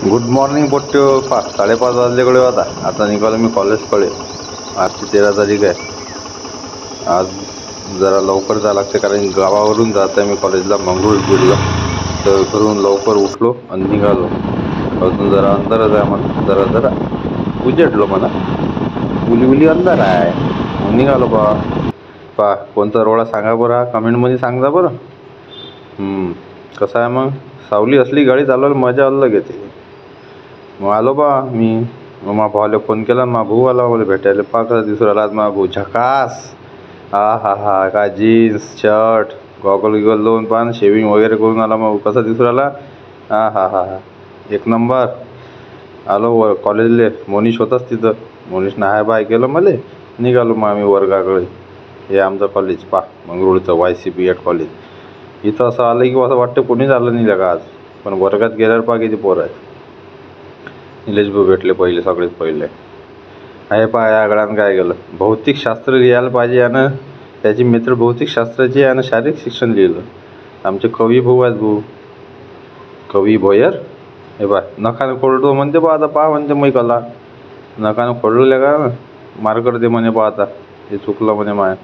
Good morning पोट्ट्यो. 5:30 वाजलेकडे होता. आता निघालो मी कॉलेजकडे. आजची 13 तारीख आहे. आज जरा लवकर जावं लागते कारण गावावरून जात आहे मी कॉलेजला मंगरुळपीरला. तर घरून लवकर उठलो आणि निघालो. अजून जरा अंधारच आहे, मला जरा उजेडलो, मला उली अंधार आहे. मग निघालो कोणता रोडा सांगा बरं, कमेंटमध्ये सांगा बरं. कसं आहे मग, सावली असली गाडी चालवायला मजा अलग येते. मग आलो मी. मग मा भावाला फोन केला, मा भाऊ आला मला भेटायला. कसा दिसू राहिला आज मा भाऊ, झकास. हा काय जीन्स शर्ट गॉगल लावून पान शेविंग वगैरे करून आला. मग कसा दिसू राहिला. हा एक नंबर. आलो कॉलेजले. मोनिश होताच तिथं. मोनिशनं हाय बाय केलं मला. निघालो मग आम्ही वर्गाकडे. हे आमचं कॉलेज मंगरुळचं YCP कॉलेज. इथं असं आलं की असं वाटतं कोणीच आलं नाही का आज. पण वर्गात गेल्यावर किती पोरं आहेत. निलेश भाऊ भेटले सगळेच पहिले. आहे या गळ्यानं काय गेलं, भौतिकशास्त्र लिहायला पाहिजे. आणि त्याची मित्र भौतिकशास्त्राची आणि शारीरिक शिक्षण लिहिलं. आमचे कवी भाऊ आहेत कवी भोयर. हे नखानं खोडतो म्हणते आता म्हणते मी कला नखानं खोडले का मार्कर दे म्हणे आता हे चुकलं म्हणे माय.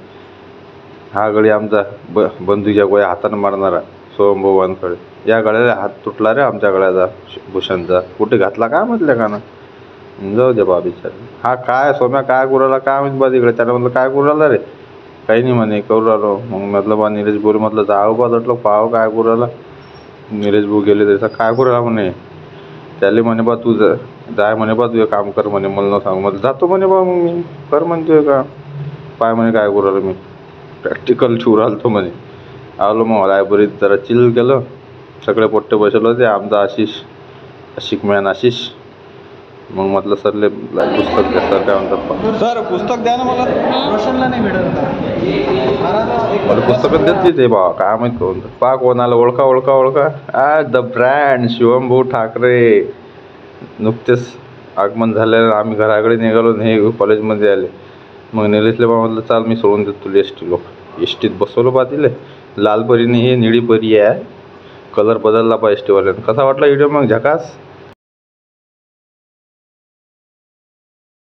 हा गडी आमचा बंदुकीच्या गोळ्या हातानं मारणारा सोहम भाऊंकडे. या गळ्याला हात तुटला रे आमच्या गळ्याचा, भूषणचा. कुठे घातला काय म्हटलं का ना. जाऊ दे बिचारे. हा काय सोम्या काय करू राहिला काय माहिती तिकडे. त्यानं म्हटलं काय करू राहिला रे. काही नाही म्हणे करू राहिलो. मग म्हटलं निलेश भाऊ म्हटलं जावं म्हटलं पाहावं काय करू राहिला. निलेश भाऊ गेले त्याचा काय करू राहिला म्हणे. त्याले म्हणे तू जाय म्हणे तू काम कर म्हणे, मला न सांग. म्हटलं जातो म्हणे मग मी कर म्हणतोय का. पाय म्हणे काय करू राहिलो मी, प्रॅक्टिकल छू राहिलो म्हणे. आलो मग लायब्ररीत जरा चिल केलं. सगळे पोट्टे बसवलं होते. आमचा आशिक मॅन आशिष. मग म्हटलं सरले पुस्तक द्या. सर काय म्हणतात, सर पुस्तक द्या ना मला. रोशनला नाही मिळत मला पुस्तकं देतली ते काय माहीत कोण. कोणाला ओळखा द ब्रँड शिवम भाऊ ठाकरे. नुकतेच आगमन झालेलं. आम्ही घराकडे निघालो हे कॉलेजमध्ये आले. मग निलेशले म्हटलं चाल मी सोडून देतो तुला एसटीत बसवलं तिले. लाल परीने हे निळी परी आहे. कलर बदलला एसटीवाल्यानं. कसा वाटला व्हिडिओ मग, झकास.